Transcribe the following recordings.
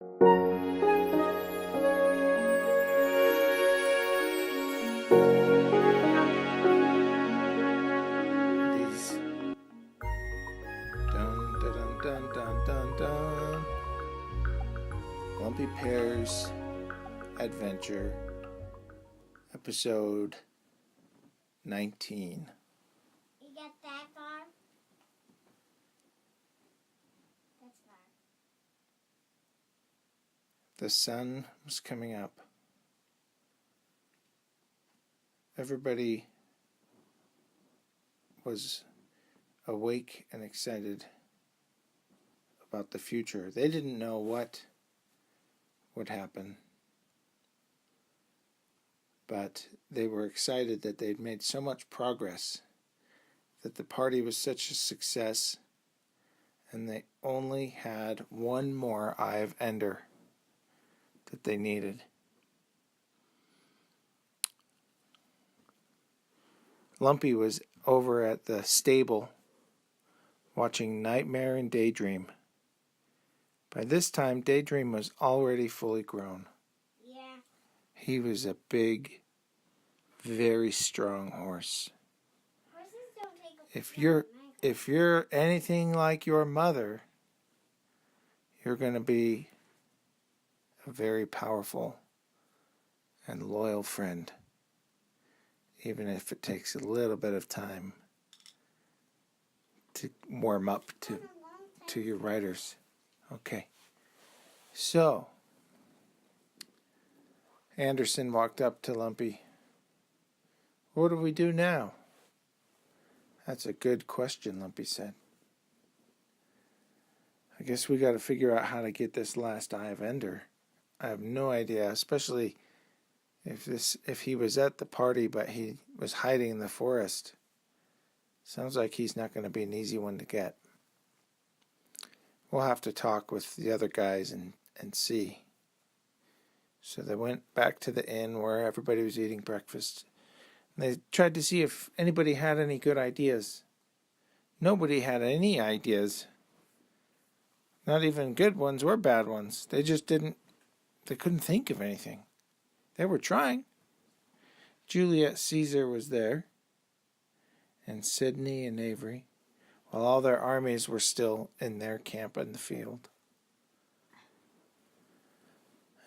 These dun dun dun dun dun dun. Lumpy Pear's Adventure, episode 19. You get that far? That's far. The sun was coming up. Everybody was awake and excited about the future. They didn't know what would happen, but they were excited that they'd made so much progress, that the party was such a success, and they only had one more Eye of Ender that they needed. Lumpy was over at the stable watching Nightmare and Daydream. By this time, Daydream was already fully grown. Yeah. He was a big, very strong horse. Horses don't take a If you're anything like your mother, you're going to be a very powerful and loyal friend, even if it takes a little bit of time to warm up to your riders. Okay. So, Anderson walked up to Lumpy. What do we do now? That's a good question, Lumpy said. I guess we got to figure out how to get this last Eye of Ender. I have no idea, especially if he was at the party but he was hiding in the forest. Sounds like he's not going to be an easy one to get. We'll have to talk with the other guys and see. So they went back to the inn where everybody was eating breakfast. And they tried to see if anybody had any good ideas. Nobody had any ideas. Not even good ones or bad ones. They couldn't think of anything. They were trying. Juliet Caesar was there, and Sydney and Avery, while all their armies were still in their camp in the field.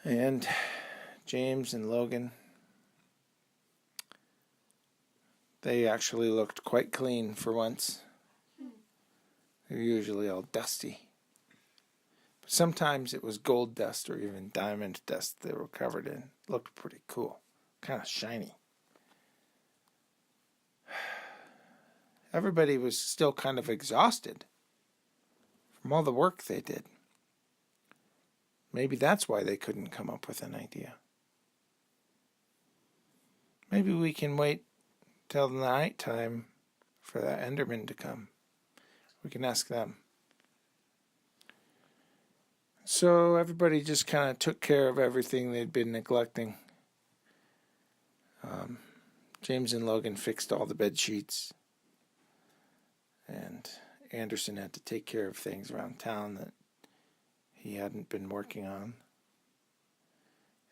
And James and Logan, they actually looked quite clean for once. They're usually all dusty. But sometimes it was gold dust or even diamond dust they were covered in. Looked pretty cool. Kind of shiny. Everybody was still kind of exhausted from all the work they did. Maybe that's why they couldn't come up with an idea. Maybe we can wait till the night time for the Endermen to come. We can ask them. So everybody just kind of took care of everything they'd been neglecting. James and Logan fixed all the bed sheets. And Anderson had to take care of things around town that he hadn't been working on.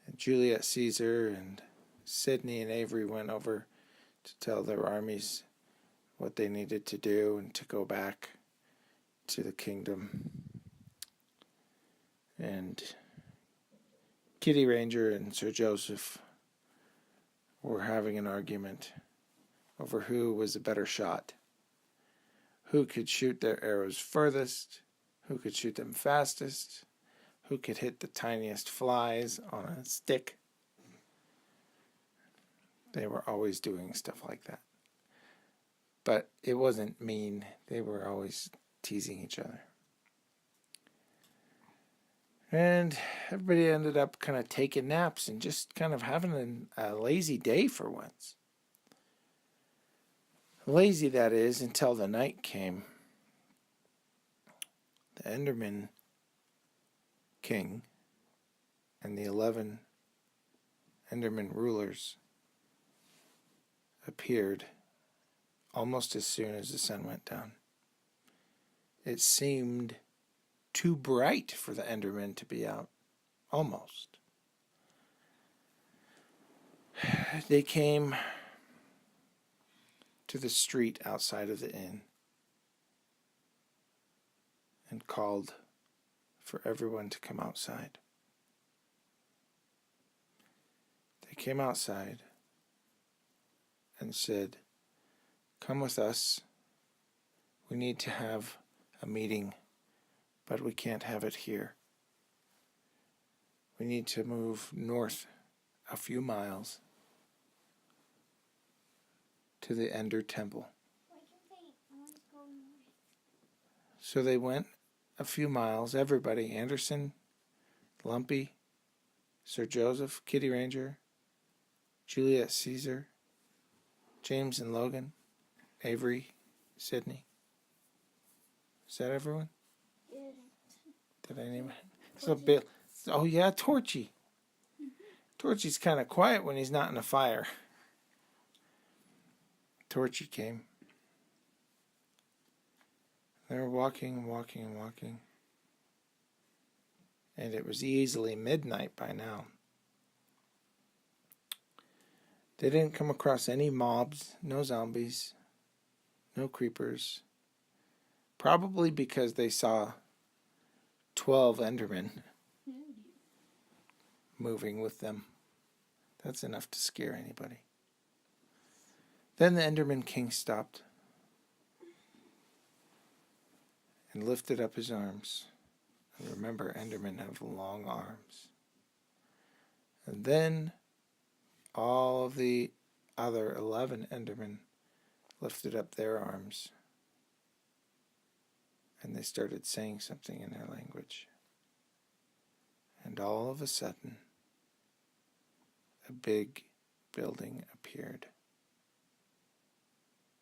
And Juliet Caesar and Sydney and Avery went over to tell their armies what they needed to do and to go back to the kingdom. And Kitty Ranger and Sir Joseph were having an argument over who was a better shot. Who could shoot their arrows furthest, who could shoot them fastest, who could hit the tiniest flies on a stick. They were always doing stuff like that. But it wasn't mean. They were always teasing each other. And everybody ended up kind of taking naps and just kind of having a lazy day for once. Lazy, that is, until the night came. The Enderman King and the 11 Endermen Rulers appeared almost as soon as the sun went down. It seemed too bright for the Endermen to be out. Almost. They came to the street outside of the inn and called for everyone to come outside. They came outside and said, "Come with us. We need to have a meeting, but we can't have it here. We need to move north a few miles to the Ender Temple." Why can't they always go north? So they went a few miles, everybody, Anderson, Lumpy, Sir Joseph, Kitty Ranger, Juliet Caesar, James and Logan, Avery, Sydney. Is that everyone? Yeah. Did I name it? So Bill. Oh yeah, Torchy. Torchy's kind of quiet when he's not in a fire. Torchy came. They were walking, and it was easily midnight by now. They didn't come across any mobs, no zombies, no creepers. Probably because they saw 12 Endermen moving with them. That's enough to scare anybody. Then the Enderman King stopped and lifted up his arms. And remember, Endermen have long arms. And then all of the other 11 Endermen lifted up their arms. And they started saying something in their language. And all of a sudden, a big building appeared.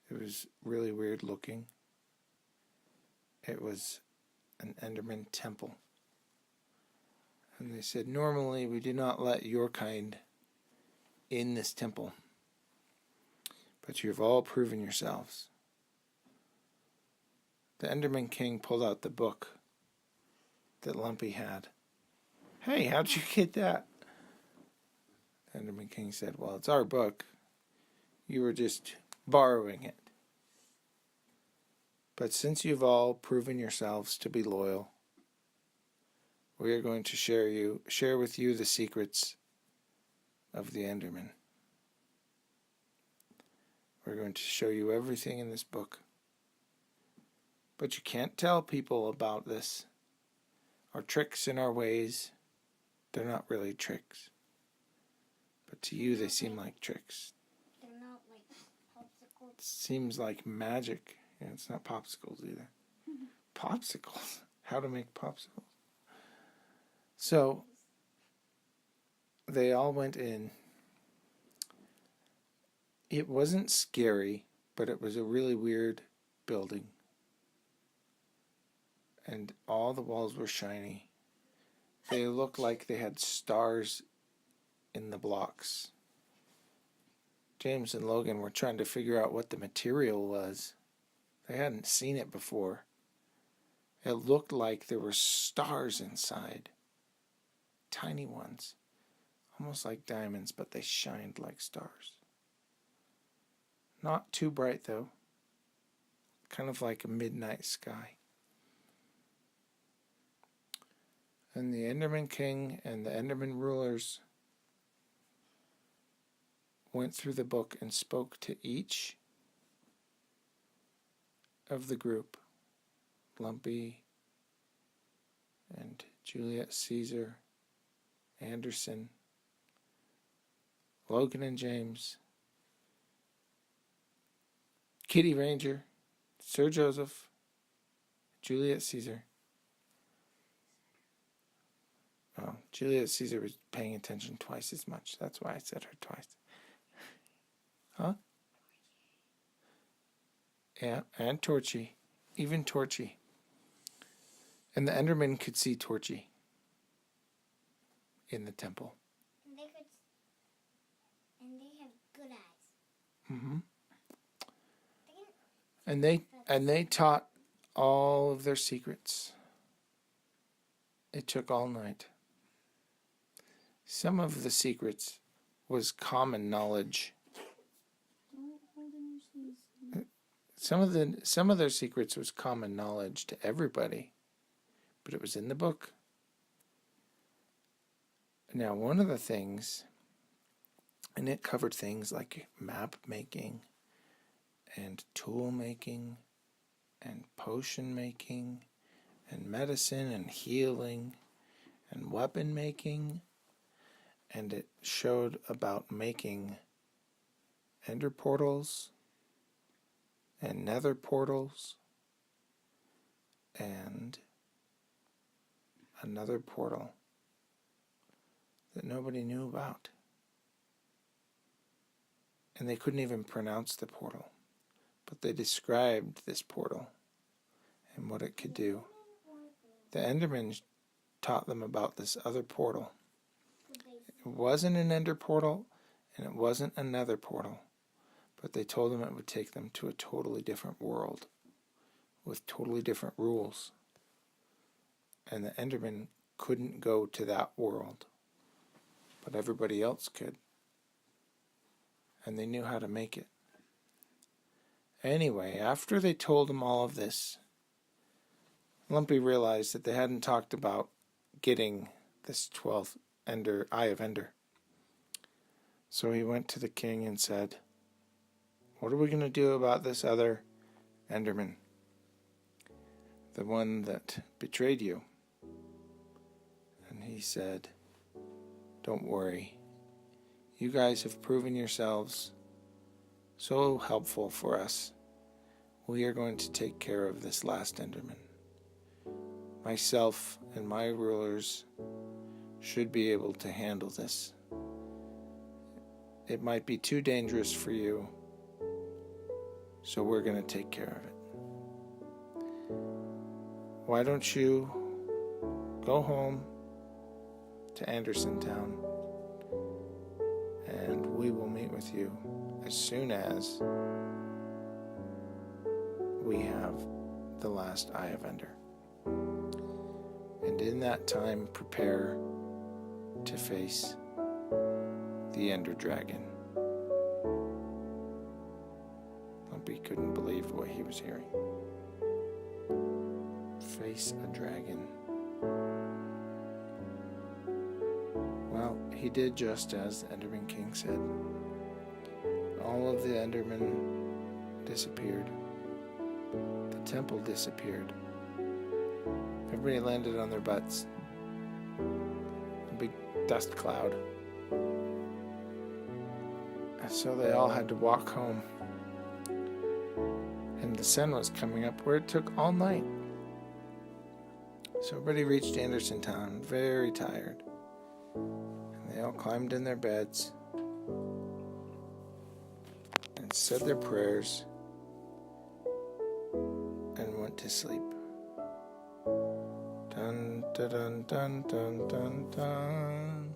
It was really weird looking. It was an Enderman temple. And they said, "Normally we do not let your kind in this temple, but you have all proven yourselves." The Enderman King pulled out the book that Lumpy had. "Hey, how'd you get that?" The Enderman King said, "Well, it's our book. You were just borrowing it. But since you've all proven yourselves to be loyal, we are going to share with you the secrets of the Enderman. We're going to show you everything in this book. But you can't tell people about this. Our tricks and our ways, they're not really tricks. But to you, they seem like tricks. They're not like popsicles. It seems like magic. Yeah, it's not popsicles either. Popsicles? How to make popsicles? So, they all went in. It wasn't scary, but it was a really weird building. And all the walls were shiny. They looked like they had stars in the blocks. James and Logan were trying to figure out what the material was. They hadn't seen it before. It looked like there were stars inside. Tiny ones. Almost like diamonds, but they shined like stars. Not too bright, though. Kind of like a midnight sky. And the Enderman King and the Endermen Rulers went through the book and spoke to each of the group. Lumpy and Juliet Caesar, Anderson, Logan and James, Kitty Ranger, Sir Joseph, Juliet Caesar. Oh, Juliet Caesar was paying attention twice as much. That's why I said her twice. Huh? Yeah, and Torchy. Even Torchy. And the Enderman could see Torchy in the temple. And they have good eyes. Mm-hmm. And they taught all of their secrets. It took all night. Some of the secrets was common knowledge. Don't hold in your sleeves. Some of their secrets was common knowledge to everybody, but it was in the book. Now, one of the things, and it covered things like map making and tool making and potion making and medicine and healing and weapon making, and it showed about making ender portals and nether portals and another portal that nobody knew about. And they couldn't even pronounce the portal, but they described this portal and what it could do. The Endermen taught them about this other portal. It wasn't an ender portal and it wasn't a nether portal, but they told them it would take them to a totally different world with totally different rules. And the Endermen couldn't go to that world, but everybody else could. And they knew how to make it. Anyway, after they told him all of this, Lumpy realized that they hadn't talked about getting this 12th Eye of Ender. So he went to the king and said, "What are we going to do about this other Enderman? The one that betrayed you?" And he said, "Don't worry. You guys have proven yourselves so helpful for us. We are going to take care of this last Enderman. Myself and my rulers should be able to handle this. It might be too dangerous for you, so we're going to take care of it. Why don't you go home to Anderson Town, and we will meet with you as soon as we have the last Eye of Ender. And in that time, prepare to face the Ender Dragon." Lumpy couldn't believe what he was hearing. Face a dragon. Well, he did just as the Enderman King said. All of the Endermen disappeared. The temple disappeared. Everybody landed on their butts. A big dust cloud. And so they all had to walk home. And the sun was coming up where it took all night. So everybody reached Anderson Town very tired. And they all climbed in their beds and said their prayers and went to sleep. Dun dun dun dun dun dun.